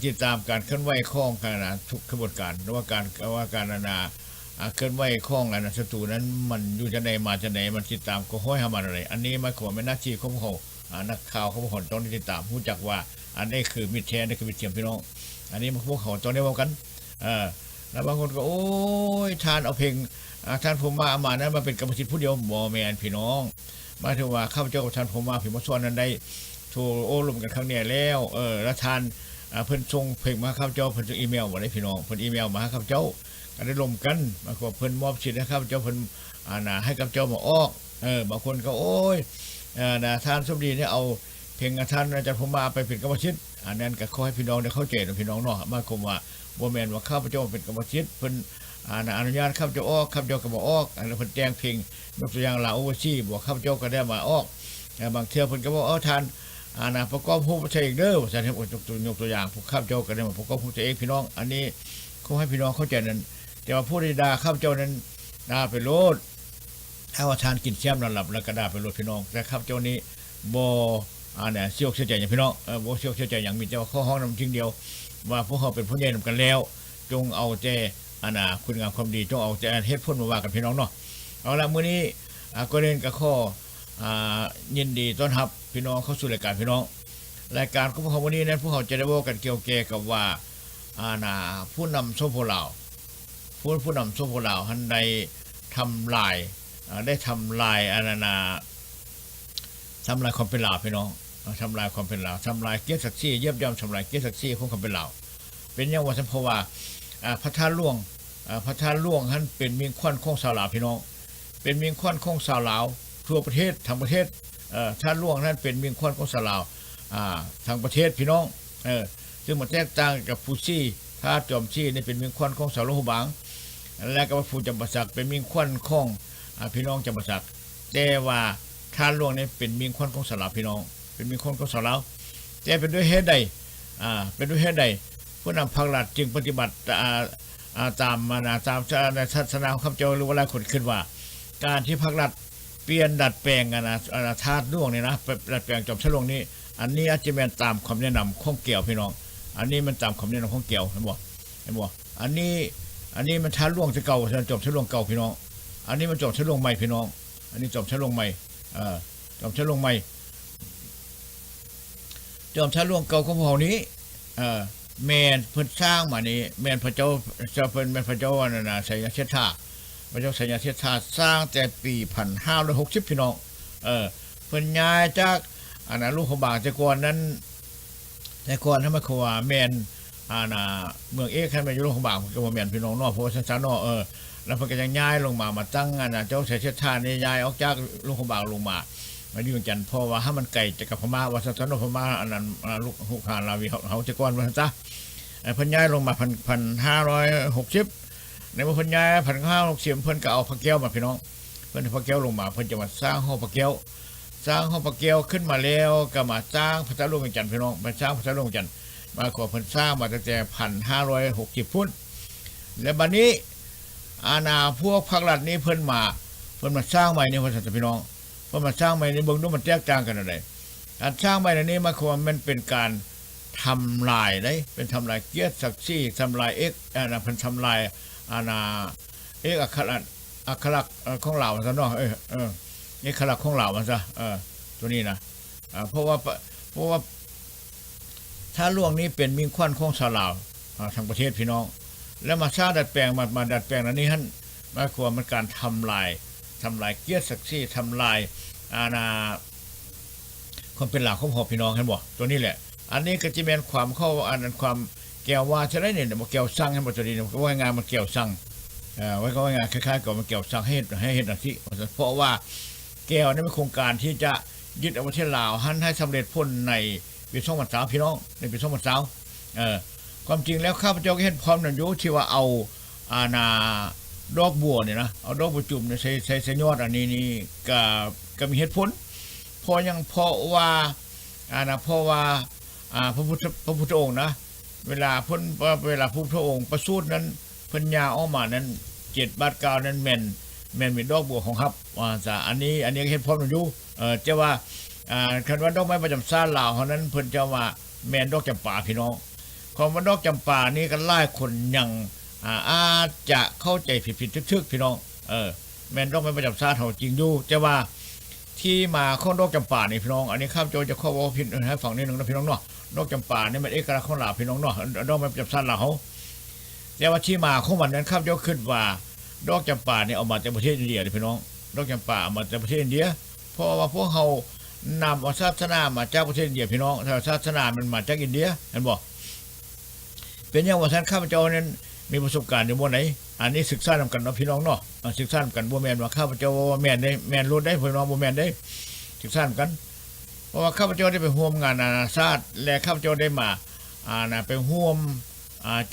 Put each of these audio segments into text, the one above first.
ติดตามการเคลื่อนไหวของการทุกขบวนการหรือว่าการเคลื่อนไหวของศัตรูนั้นมันอยู่จะไหนมาจะไหนมันติดตามก็ห้อยทำอะไรอันนี้มันขอเป็นหน้าที่ของพวกเขานักข่าวเขาพวกเขาต้องติดตามรู้จักว่าอันนี้คือมิตรแท้นี่คือมิตรเทียมพี่น้องอันนี้พวกเขาต้องได้บอกกันแล้วบางคนก็โอ้ยทานเอาเพลงท่านผมมานั้นมาเป็นกรรมสิทธิ์ผู้เดียวบ่แมนพี่น้องมาถึงว่าข้าพเจ้ากับท่านผมมาผิดมาส่วนนั้นได้โทรโอ้ลมกันครั้งนี้แล้วแล้วทานเพิ่นส่งเพลงมาข้าพเจ้าเพิ่นส่งอีเมลมาได้พี่น้องเพิ่นอีเมลมาข้าพเจ้าก็ได้ลมกันมาขอเพิ่นมอบสิทธิ์ให้ข้าพเจ้าเพิ่นให้ข้าพเจ้ามาออกบางคนก็โอ้ยทานสมดีเนี่ยเอาเพลงท่านอาจารย์ผมมาไปเป็นกรรมสิทธิ์อันนั้นก็ขอให้พี่น้องได้เข้าใจนะพี่น้องเนาะมาคมว่าบ่แม่นว่าข้าพเจ้าเป็นกรรมสิทธิ์เพิ่นอนุญาตข้าพเจ้าออกข้าพเจ้าก็บ่ออกแล้วเพิ่นแจ้งเพลงยกตัวอย่างลาโอเวอร์ซีบอกข้าพเจ้าก็ได้มาออกบางเทื่อเพิ่นก็บอกทานประกอบผู้ใช้อีกเด้อฉันให้ยกตัวอย่างพวกข้าพเจ้าก็ได้มาประกอบผู้ใช้เองพี่น้องอันนี้ขอให้พี่น้องเข้าใจนั้นแต่ว่าผู้ใดด่าข้าพเจ้านั้นด่าไปโลดถ้าว่าทานกินแซมนอนหลับแล้วก็ด่าไปโลดพี่น้องแต่ข้าพเจ้านี้บ่เนี่ยเสียอกเสียใจอย่างพี่น้องบ่เสียอกเสียใจอย่างมีแต่ว่าข้อห้องนำจริงเดียวว่าพวกเขาเป็นผู้ใหญ่นำกันแล้วจงเอาแต่คุณงามความดีจงเอาแต่เฮ็ดพ้นมาว่ากันพี่น้องเนาะเอาละมื้อนี้ก็เล่นกับข้อยินดีต้อนรับพี่น้องเข้าสู่รายการพี่น้องรายการของพวกเขาวันนี้นั้นพวกเขาจะได้บอกกันเกี่ยวกับว่าผู้นำโซโพลาวผู้นำโซโพลาวหันใดทำลายได้ทำลายทำลายความเป็นลาวพี่น้องทำลายความเป็นลาวทำลายเกียรติศักดิ์ศรีเยียบย่ำทำลายเกียรติศักดิ์ศรีของความเป็นลาวเป็นอย่างว่าเพราะว่าพระธาตุหลวงท่านเป็นเมียงขวัญของชาวลาวพี่น้องเป็นเมียงขวัญของชาวลาวทั่วประเทศทั้งประเทศท่านหลวงท่านเป็นเมียงขวัญของชาวลาวทั้งประเทศพี่น้องซึ่งมันแตกต่างกับฟูซี่ท่าจอมซี่นี่เป็นเมียงขวัญของชาวโลหะบางและก็ฟูจำปาสักเป็นเมียงขวัญของพี่น้องจำปาสักแต่ว่าท่านหลวงนี่เป็นเมียงขวัญของชาวลาวพี่น้องเป็นเมียงขวัญของชาวลาวแต่เป็นด้วยเหตุใดผู้นำภาครัฐจึงปฏิบัติตามศาสนาของข้าพเจ้าหรือว่าหลายคนคิดว่าการที่ภาครัฐเปลี่ยนดัดแปลงธาตุหลวงนี่นะดัดแปลงจอมฉลองนี้อันนี้อาจจะเป็นตามคำแนะนำของเกี่ยวพี่น้องอันนี้มันตามคำแนะนำของเกี่ยวเห็นบ่อันนี้มันธาตุหลวงจะเก่าจอมฉลองเก่าพี่น้องอันนี้มันจอมฉลองใหม่พี่น้องอันนี้จอมฉลองใหม่จอมฉลองใหม่จอมฉลองเก่าของพวกนี้แมนเพิ่นสร้างมานี่แมนพระเจ้าเพิ่นแมนพระเจ้าชัยเชษฐาพระเจ้าชัยเชษฐาสร้างแต่ปี1560พี่น้องเพิ่นย้ายจากลูกของบางแต่ก่อนนั้นแต่ก่อนถ้ามาว่าแมนเมืองเอกให้มาอยู่ลูกของบางก็บ่แม่นพี่น้องเนาะเพราะว่าซั่นๆเนาะแล้วเพิ่นก็ยังย้ายลงมาตั้งเจ้าชัยเชษฐานี่ย้ายออกจากลูกของบางลงมาอยู่จันทร์เพราะว่าถ้ามันไกลจากพม่าว่าซั่นๆพม่าอันนั้นลูกฮูกหานลาวีเขาแต่ก่อนว่าซั่นซะเพิ่นย้ายลงมา1560ในเมื่อเพิ่นย้าย1560เพิ่นก็เอาพระแก้วมาพี่น้องเพิ่นพระแก้วลงมาเพิ่นจะมาสร้างห้องพระแก้วขึ้นมาแล้วก็มาสร้างพระเจ้าหลวงจันทร์พี่น้องมาสร้างพระเจ้าหลวงจันทร์มาขอเพิ่นสร้างมาตั้งแต่1560พุ่นแล้วบัดนี้พวกภาครัฐนี้เพิ่นมาสร้างใหม่นี่เพิ่นพี่น้องเพิ่นมาสร้างใหม่ในเบิ่งดูมันแตกต่างกันอะไรการสร้างใหม่นี้มาคือว่ามันเป็นการทำลายได้เป็นทำลายเกียรติศักดิ์ศรีทำลายเอกเพิ่นทำลายเอกอัคระของลาวซะเนาะเอกอัคระของลาวมันซะตัวนี้นะเพราะว่าถ้าหลวงนี้เป็นมิ่งขวัญของชาวลาวทั้งประเทศพี่น้องแล้วมาสร้างดัดแปลงมาดัดแปลงอันนี้หั่นหมายความมันการทำลายเกียรติศักดิ์ศรีทำลายความเป็นหลักของพ่อพี่น้องเห็นบ่ตัวนี้แหละอันนี้ก็จะเป็นความเข้าความแก้วว่าใช่ไหมเนี่ยบ่แก้วสั่งให้บ่ตัวนี้ว่างานมันแก้วสั่งไว้ก็ว่างานคล้ายๆกับมันแก้วสั่งให้เฮ็ดที่เพราะว่าแก้วนี่เป็นโครงการที่จะยึดเอาประเทศลาวให้สำเร็จพ้นในปี2023พี่น้องในปี2023ความจริงแล้วข้าพเจ้าก็เห็นพร้อมนั่นอยู่ที่ว่าเอาดอกบัวเนี่ยนะเอาดอกบัวจุ่มเนี่ยใส่ยอดอันนี้นี่ก็มีเหตุผลเพราะว่าพระพุทธองค์นะเวลาพระพุทธองค์ประสูตินั้นเพิ่นยาออกมานั้น7 บาท 9นั้นแม่นเป็นดอกบัวของครับจะอันนี้เห็นพร้อมอยู่จะว่าคันว่าดอกไม้ประจำชาติลาวเฮานั้นเพิ่นจะว่าแม่นดอกจำปาพี่น้อง ความว่าดอกจำปานี่ก็หลายคนยังอาจจะเข้าใจผิดๆทึกๆพี่น้องแม่นดอกไม้ประจำชาติเฮาจริงอยู่แต่ว่าที่มาของดอกจำปานี่พี่น้องอันนี้ข้าพเจ้าจะขอเว้าผิดให้ฟังนิดนึงนะพี่น้องเนาะดอกจำปานี่มันเอกลักษณ์ของลาวพี่น้องเนาะดอกไม้ประจำชาติลาวเฮาแต่ว่าที่มาของมันนั้นข้าพเจ้าคิดว่าดอกจำปานี่เอามาจากประเทศอินเดียพี่น้องดอกจำปาเอามาจากประเทศอินเดียเพราะว่าพวกเฮานำศาสนามาจากประเทศอินเดียพี่น้องศาสนามันมาจากอินเดียเห็นบ่เป็นอย่างว่าท่านข้าพเจ้านั้นมีประสบการณ์อยู่บ่ไหนอันนี้ศึกษานำกันเนาะพี่น้องเนาะศึกษานำกันบ่แม่นว่าข้าพเจ้าแม่นได้แม่นรู้ได้พี่น้องบ่แม่นได้ศึกษานำกันเพราะว่าข้าพเจ้าได้ไปร่วมงานนานาชาติและข้าพเจ้าได้มาไปร่วม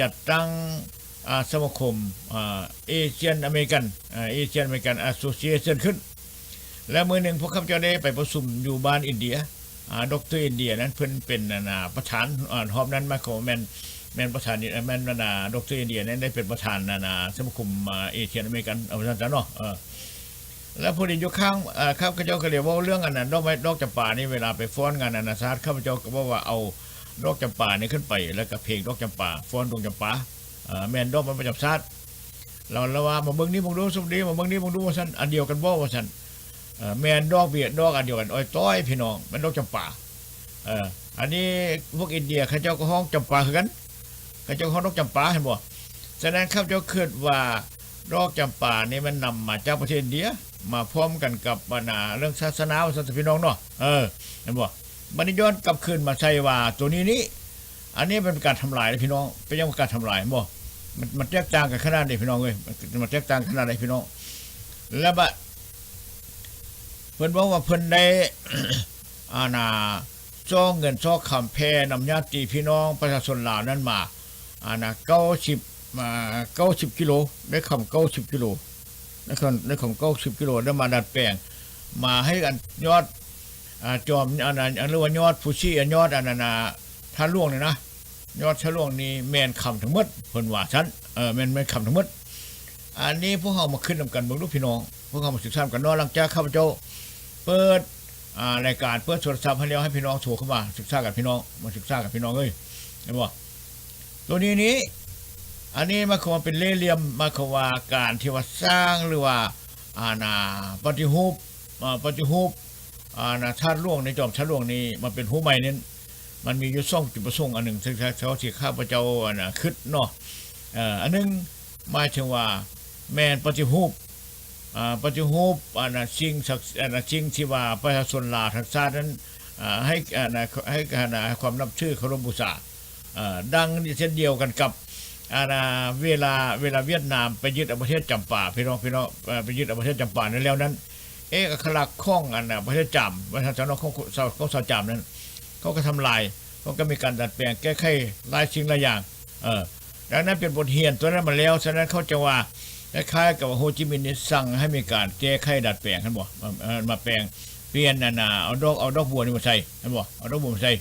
จัดตั้งสมาคมเอเชียนอเมริกันแอสโซเชชันขึ้นและมื้อนึงพวกข้าพเจ้าได้ไปประชุมอยู่บ้านอินเดียดรอินเดียนั้นเพิ่นเป็นประธานหอบนั้นมาขอแม่นประธานนี่แม่นดรอินเดียนั้นได้เป็นประธานสมาคมเอเชียนอเมริกันเอาซั่นซะเนาะแล้วพอดีอยู่ข้างข้าพเจ้าก็เรียกว่าเรื่องอันนั้นดอกจำปานี่เวลาไปฟ้อนงานนานาชาติข้าพเจ้าก็บอกว่าเอาดอกจำปานี่ขึ้นไปแล้วก็เพลงดอกจำปาฟ้อนดอกจำปาแม่นดอกมันประจำชาติเราว่ามาเบิ่งนี้มึงดูสุดีมาเบิ่งนี้มึงดูว่าซั่นอันเดียวกันบ่ว่าซั่นแม่นดอกเบียดดอกอันเดียวกันอ้อยต้อยพี่น้องมันดอกจำปาอันนี้พวกอินเดียเขาเจ้าก็ฮ้องจำปาคือกันเขาเจ้าฮ้องดอกจำปาเห็นบ่ฉะนั้นข้าพเจ้าคิดว่าดอกจำปานี่มันนำมาจากประเทศอินเดียมาพร้อมกันกับเรื่องศาสนาว่าซั่นพี่น้องเนาะเห็นบ่บัดนี้ย้อนกลับคืนมาใช้ว่าตัวนี้อันนี้เป็นการทำลายนะพี่น้องเป็นยังการทำลายบ่มันแตกต่างกันขนาดใดพี่น้องเอ้ยมันแตกต่างขนาดใดพี่น้องแล้วบัดเพิ่นบอกว่าเพิ่นได้จ้องเงินจ้อคำแพนำญาติพี่น้องประชาชนลาวนั้นมา90กิโลได้คำ90กิโลได้คำ90กิโลได้มาดัดแปลงมาให้กันยอดจอมอันนั้นเรียกว่ายอดผู้ชี้ยอดอันนั้นท่าล่วงนี่นะยอดท่าล่วงนี่แม่นคำทั้งหมดเพิ่นว่าซั่นแม่นคำทั้งหมดอันนี้พวกเฮามาขึ้นนำกันเบิ่งดูพี่น้องพวกเฮามาศึกษากันเนาะหลังจากข้าพเจ้าเปิดรายการเปิดโทรศัพท์ให้แล้วให้พี่น้องโทรเข้ามาศึกษากับพี่น้องมาศึกษากับพี่น้องเอ้ยเห็นบ่ตัวนี้อันนี้มาคือว่าเป็นเล่ห์เหลี่ยมมาคือว่าการที่ว่าสร้างหรือว่าปฏิรูปธาตุล่วงในจอมธาตุล่วงนี้มันเป็นหูใหม่นั้นมันมีอยู่2จุดประสงค์อันนึงซึ่งเขาสิข้าพเจ้าคิดเนาะอันนึงหมายถึงว่าแม่นปฏิรูปสิ่งที่ว่าประชาชนลาวทั้งชาตินั้นให้ความนับถือเคารพบูชาดังเช่นเดียวกันกับเวลาเวียดนามไปยึดประเทศจำปาพี่น้องไปยึดประเทศจำปานั้นแล้วนั้นเอกอัครลักษณ์ของประเทศจำประชาชนของชาวจำนั้นเขาก็ทำลายเขาก็มีการดัดแปลงแก้ไขหลายสิ่งหลายอย่างดังนั้นเป็นบทเรียนตัวนั้นมาแล้วฉะนั้นเขาจะว่าคล้ายๆกับโฮจิมินห์สั่งให้มีการแก้ไขดัดแปลงคั่นบ่มาแปลงเปลี่ยนเอาดอกบัวนี่มาใส่คั่นบ่เอาดอกบัวมาใส่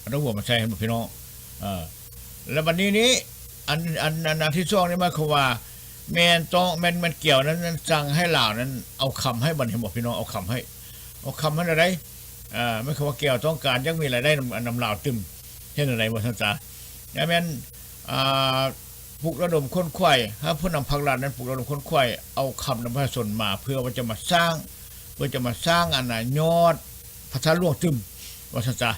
เอาดอกบัวมาใส่ให้พี่น้องแล้วบัดนี้อันที่2นี่หมายความว่าแม่นต้องแม่นเกี่ยวนั้นสั่งให้ลาวนั้นเอาคำให้บัดให้บ่พี่น้องเอาคำให้อะไรไม่คือว่าเกี่ยวต้องการยังมีรายได้นำลาวตึมเฮ็ดอะไรบ่ซั่นจ้ะอย่าแม่นปลุกระดมคนควายถ้าผู้นำพรรครัฐนั้นปลุกระดมคนควายเอาคำนำประชาชนมาเพื่อว่าจะมาสร้างยอดพัฒนาล่วงตึมว่าซั่นจ้ะ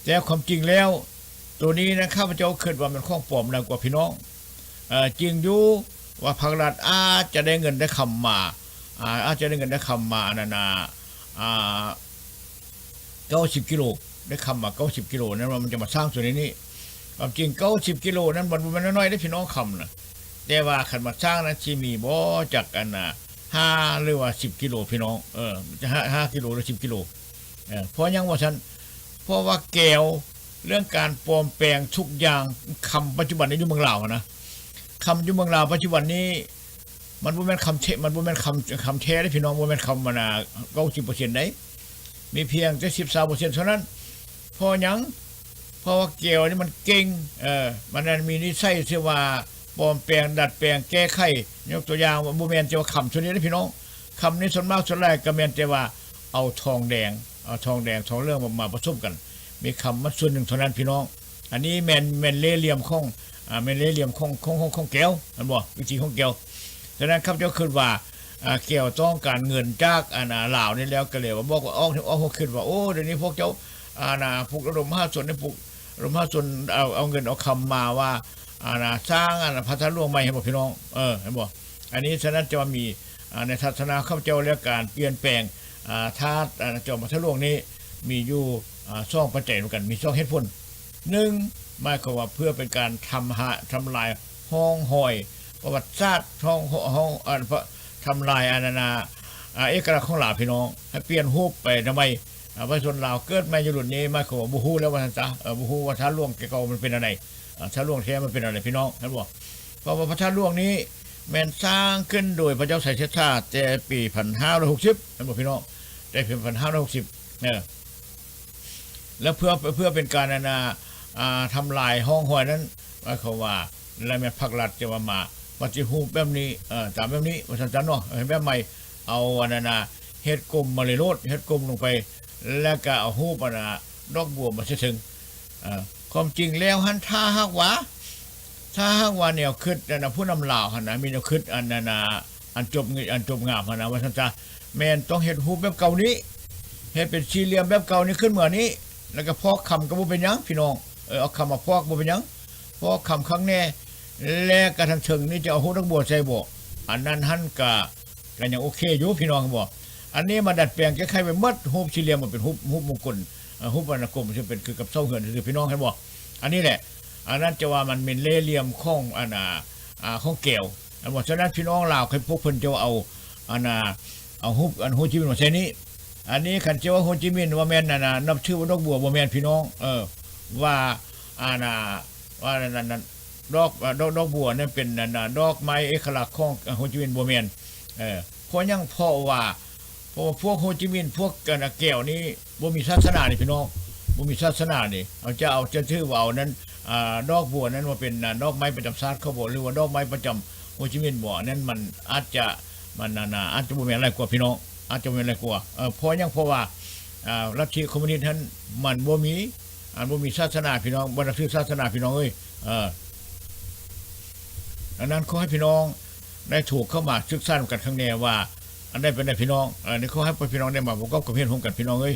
แต่ความจริงแล้วตัวนี้นะข้าพเจ้าคิดว่ามันของปลอมแล้วกว่าพี่น้องจริงอยู่ว่าพรรครัฐอาจจะได้เงินได้คำมา90กิโลได้คำมา90กิโลนั้นมันจะมาสร้างส่วนนี้ความจริง90กิโลนั้นมันน้อยๆได้พี่น้องคำนะแต่ว่าคันมาสร้างนั้นสิมีบ่จาก5หรือว่า10กิโลพี่น้องจะ5กิโลหรือ10กิโลเพราะยังว่าซั่นเพราะว่าแก้วเรื่องการปลอมแปลงทุกอย่างคำปัจจุบันนี้อยู่เมืองลาวนะคำอยู่เมืองลาวปัจจุบันนี้มันบ่แม่นคำคำแท้ได้พี่น้องบ่แม่นคำ90%ได้มีเพียงแค่10-20%เท่านั้นเพราะว่าเกี่ยวนี่มันเก่งมันนั้นมีนิสัยที่ว่าปลอมแปลงดัดแปลงแก้ไขยกตัวอย่างว่าบ่แม่นจะว่าคำส่วนนี้ได้พี่น้องคำนี้ส่วนมากส่วนแรกก็แม่นแต่ว่าเอาทองแดงทองเรื่องมาผสมกันมีคำมาส่วนหนึ่งเท่านั้นพี่น้อง อันนี้แม่นเล่เหลี่ยมของแม่นเล่เหลี่ยมของแก้วอันบ่วิธีของแก้วฉะนั้นครับเจ้าคิดว่าแก้วต้องการเงินจากลาวนี่แล้วก็เลยว่าบอกว่าออกคิดว่าโอ้เดี๋ยวนี้พวกเจ้าพวกระดม5ส่วนนี่พวกระดม5ส่วนเอาเงินเอาคำมาว่าสร้างพัฒนาหลวงใหม่ให้บ่พี่น้องเห็นบ่อันนี้ฉะนั้นจะมีในศาสนาข้าพเจ้าและการเปลี่ยนแปลงธาตุเจ้าพัฒนาหลวงนี้มีอยู่2ปัจจัยเหมือนกันมี2เหตุผล1หมายความว่าเพื่อเป็นการทำลายห้องหอยประวัติศาสตร์ห้องทำลายเอกลักษณ์ของลาวพี่น้องให้เปลี่ยนรูปไปทำไมประชาชนลาวเกิดมาอยู่รุ่นนี้หมายความว่าบ่ฮู้แล้วว่าซั่นซะบ่ฮู้ว่าท่าหลวงเก่ามันเป็นอะไรท่าหลวงแท้มันเป็นอะไรพี่น้องเห็นบ่เพราะว่าพระธาตุหลวงนี้แม่นสร้างขึ้นโดยพระเจ้าไสยเชษฐาแต่ปี1560เห็นบ่พี่น้องแต่ปี1560แล้วเพื่อเป็นการทำลายห้องหอยนั้นหมายความว่าแล้วแม่ภาครัฐจะมาปฏิรูปแบบนี้ตามแบบนี้ว่าซั่นเนาะแบบใหม่เอาเฮ็ดกลมมาเลยโลดเฮ็ดกลมลงไปแล้วก็เอารูปดอกบัวมาถึงความจริงแล้วหันถ้าหากว่าแนวคิดผู้นำลาวหั่นนะมีแนวคิดอันจบงามหั่นนะว่าซั่นซะแม่นต้องเฮ็ดรูปแบบเก่านี้เฮ็ดเป็นสี่เหลี่ยมแบบเก่านี้ขึ้นเหมือนนี้แล้วก็พอกคำก็บ่เป็นหยังพี่น้องเอาคำมาพอกบ่เป็นหยังพอกคำครั้งแน่แล้วก็ทันถึงนี่จะเอารูปดอกบัวใส่บ่อันนั้นหันก็ยังโอเคอยู่พี่น้องบ่อันนี้มาดัดแปลงคล้ายๆไปหมดรูปสี่เหลี่ยมมันเป็นรูปมงคลรูปวรรณกรมมันจะเป็นคือกับเสาเฮือนคือพี่น้องเห็นบ่อันนี้แหละอันนั้นจะว่ามันเป็นเล่เหลี่ยมของของแก้วบ่ฉะนั้นพี่น้องลาวให้พวกเพิ่นจะเอาเอารูปโฮจิมินห์มาใส่นี้อันนี้คันจะว่าโฮจิมินห์ว่าแม่นนับชื่อว่าดอกบัวบ่แม่นพี่น้องว่าว่านั่นดอกบัวนั่นเป็นดอกไม้เอกลักษณ์ของโฮจิมินห์บ่แม่นเพราะยังเพราะว่าพวกโฮจิมินห์พวกแก้วนี้บ่มีศาสนานี่พี่น้องบ่มีศาสนานี่จะถือว่าเอานั้นดอกบัวนั้นว่าเป็นดอกไม้ประจำชาติเขาบ่หรือว่าดอกไม้ประจำโฮจิมินห์บ่นั้นมันอาจจะอาจจะบ่แม่นอะไรกว่าพี่น้องอาจจะบ่แม่นอะไรกว่าเพราะว่าลัทธิคอมมิวนิสต์นั้นมันบ่มีศาสนาพี่น้องบ่นับถือศาสนาพี่น้องเอ้ยดังนั้นขอให้พี่น้องได้ถูกเข้ามาศึกษากันข้างแน่ว่าอันใดเป็นได้พี่น้องนี่ขอให้พี่น้องได้มาประกอบกับเพียรร่วมกันพี่น้องเอ้ย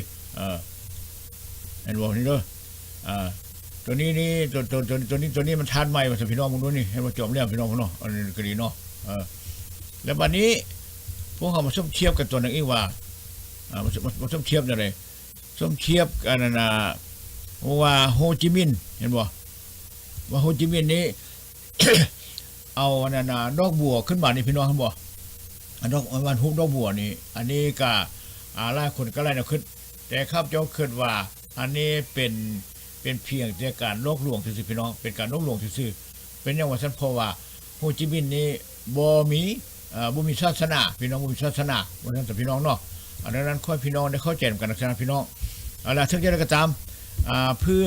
เห็นบ่นี่เด้อตัวนี้มันทานใหม่ว่าพี่น้องมึงดูนี่ให้มาจอมเรื่องพี่น้องพุ่นเนาะอันนี้ก็ดีเนาะแล้วบัดนี้พวกเขามาส้มเทียบกันตัวนึงอีกว่ามาส้มเทียบจังได๋ส้มเทียบกันว่าโฮจิมินห์เห็นบ่ว่าโฮจิมินห์นี้ เอาดอกบัวขึ้นมานี่พี่น้องเห็นบ่ดอกวันฮุบดอกบัวนี่อันนี้ก็หลายคนก็หลายแนวคิดแต่ครับเจ้าคิดว่าอันนี้เป็นเพียงแต่การลวงลวงซื่อๆพี่น้องเป็นการลวงลวงซื่อๆเป็นอย่างว่าซั่นเพราะว่าโฮจิมินห์นี่บ่มีศาสนาพี่น้องบ่มีศาสนาว่าซั่นแต่พี่น้องเนาะอันนั้นค่อยพี่น้องได้เข้าใจกันนะพี่น้องเอาล่ะถึงจะได้ก็ตามเพื่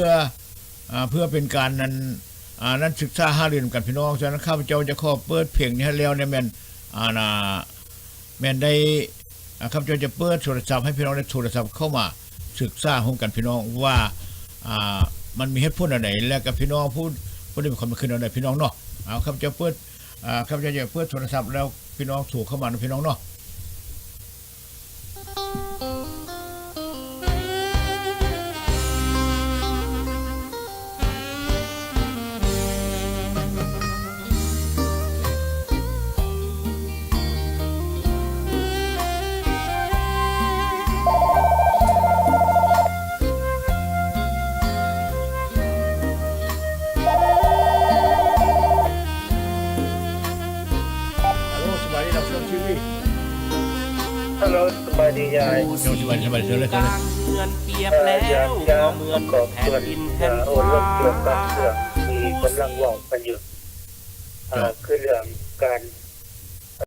อเป็นการนั้นศึกษาหาเรียนกันพี่น้องฉะนั้นข้าพเจ้าจะขอเปิดเพลงนี้ให้แล้วเนี่ยแม่นได้ข้าพเจ้าจะเปิดโทรศัพท์ให้พี่น้องได้โทรศัพท์เข้ามาศึกษาร่วมกันพี่น้องว่ามันมีเหตุผลอันไหนและกับพี่น้องผู้ที่เป็นคนมาขึ้นอันไหนพี่น้องเนาะเอาข้าพเจ้าเปิดข้าพเจ้าจะเปิดโทรศัพท์แล้วพี่น้องถูกเข้ามาพี่น้องเนาะฮัลโหลสบายดียาย สบายเลย กลางเมืองเปรียบแล้วก็เหมือนแผ่นดินแผ่น โอ้ ฟ้า เรื่องการเมืองมีกำลังว่องกันอยู่คือเรื่องการ